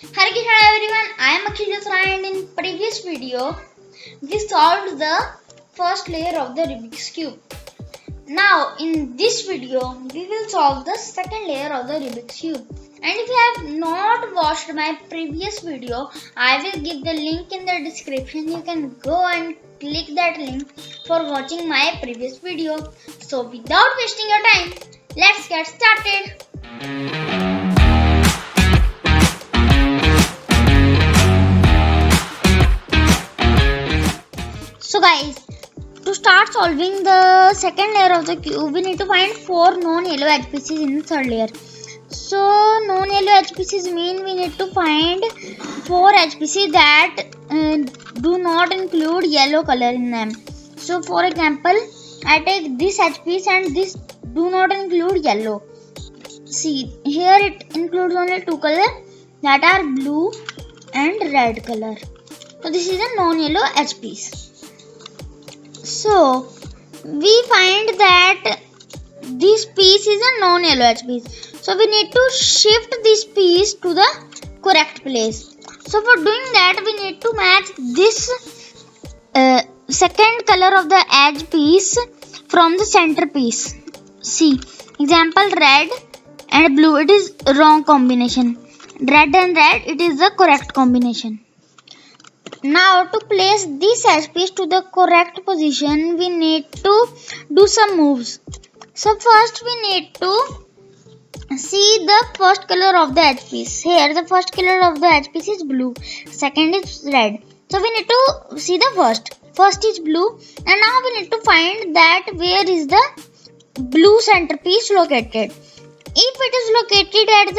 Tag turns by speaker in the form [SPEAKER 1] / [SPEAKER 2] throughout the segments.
[SPEAKER 1] Hare Krishna everyone, I am Akshit Luthra and in previous video we solved the first layer of the Rubik's cube. Now in this video we will solve the second layer of the Rubik's cube. And if you have not watched my previous video, I will give the link in the description. You can go and click that link for watching my previous video. So without wasting your time, let's get started. So guys, to start solving the second layer of the cube, we need to find 4 non-yellow edge pieces in the third layer. So non-yellow edge pieces mean we need to find 4 edge pieces that do not include yellow color in them. So for example, I take this edge piece and this do not include yellow. See, here it includes only 2 colors that are blue and red color. So this is a non-yellow edge piece. So we find that this piece is a non-yellow edge piece. So we need to shift this piece to the correct place. So for doing that, we need to match this second color of the edge piece from the center piece. See, example, red and blue, it is wrong combination. Red and red, it is the correct combination. Now to place this edge piece to the correct position, we need to do some moves. So first we need to see the first color of the edge piece. Here the first color of the edge piece is blue, second is red. So we need to see the first. First is blue, and now we need to find that where is the blue center piece located. If it is located at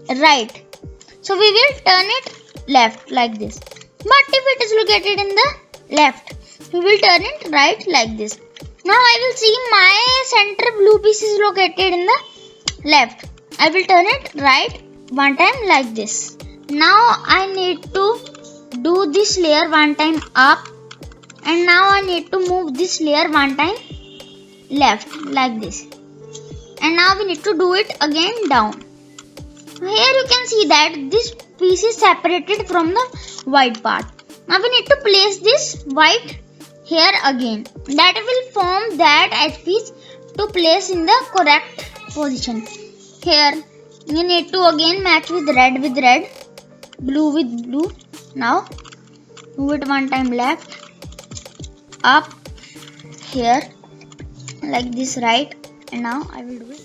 [SPEAKER 1] the right, so we will turn it left like this. But if it is located in the left, we will turn it right like this. Now I will see my center blue piece is located in the left. I will turn it right one time like this. Now I need to do this layer one time up, and now I need to move this layer one time left like this. And now we need to do it again down. Here you can see that this piece is separated from the white part. Now we need to place this white here again. That will form that edge piece to place in the correct position. Here you need to again match with red, blue with blue. Now move it one time left, up, here like this, right, and now I will do it.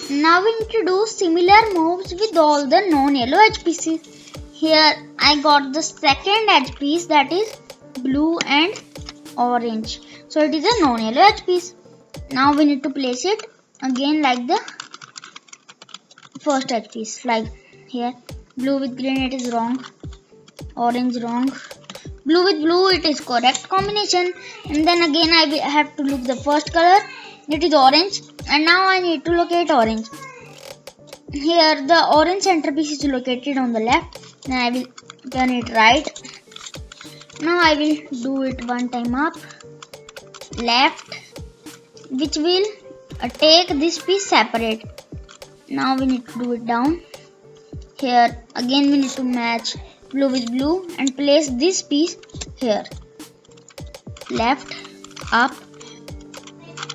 [SPEAKER 1] Now we need to do similar moves with all the non-yellow edge pieces. Here I got the second edge piece, that is blue and orange. So it is a non-yellow edge piece. Now we need to place it again like the first edge piece, like here. Blue with green, it is wrong. Orange wrong. Blue with blue, it is correct combination. And then again I have to look the first color. It is orange, and now I need to locate orange. Here the orange center piece is located on the left. Then I will turn it right. Now I will do it one time up, left, which will take this piece separate. Now we need to do it down. Here again we need to match blue with blue and place this piece here. Left, up,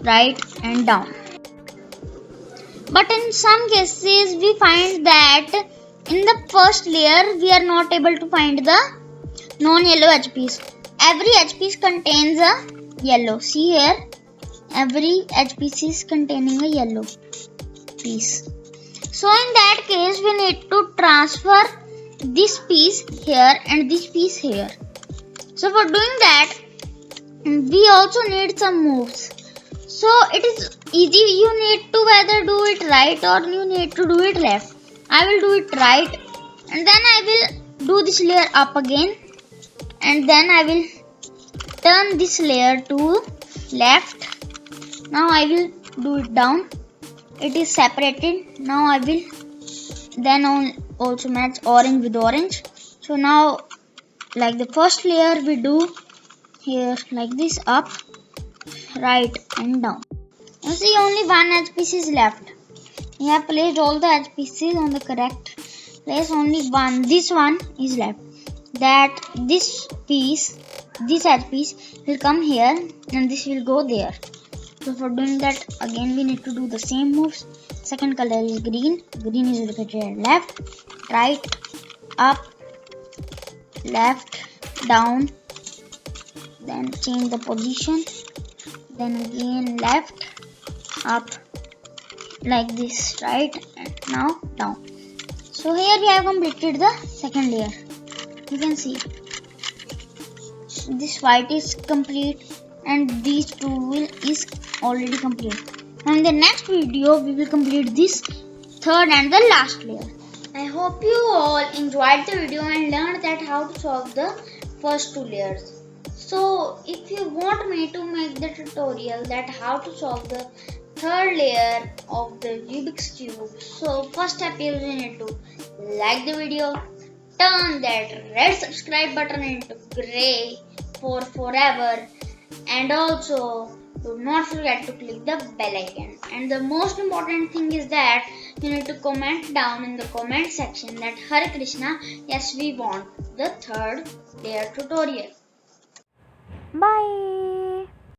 [SPEAKER 1] right and down. But in some cases we find that in the first layer we are not able to find the non-yellow edge piece. Every edge piece contains a yellow. See here, every edge piece is containing a yellow piece. So in that case we need to transfer this piece here and this piece here. So for doing that, we also need some moves. So it is easy, you need to whether do it right or you need to do it left. I will do it right, and then I will do this layer up again, and then I will turn this layer to left. Now I will do it down. It is separated. Now I will then also match orange with orange. So now like the first layer we do here like this, up, right and down. You see only one edge piece is left. We have placed all the edge pieces on the correct place only one. This one is left. That this edge piece will come here and this will go there. So for doing that, again we need to do the same moves. Second color is green. Green is located at left, right, up, left, down. Then change the position. Then again left, up, like this, right, and now down. So here we have completed the second layer. You can see this white is complete and these two is already complete. And in the next video we will complete this third and the last layer. I hope you all enjoyed the video and learned that how to solve the first two layers. So if you want me to make the tutorial that how to solve the third layer of the Rubiks cube, so first step is you need to like the video, turn that red subscribe button into grey for forever, and also do not forget to click the bell icon. And the most important thing is that you need to comment down in the comment section that Hare Krishna, yes, we want the third layer tutorial.
[SPEAKER 2] Bye.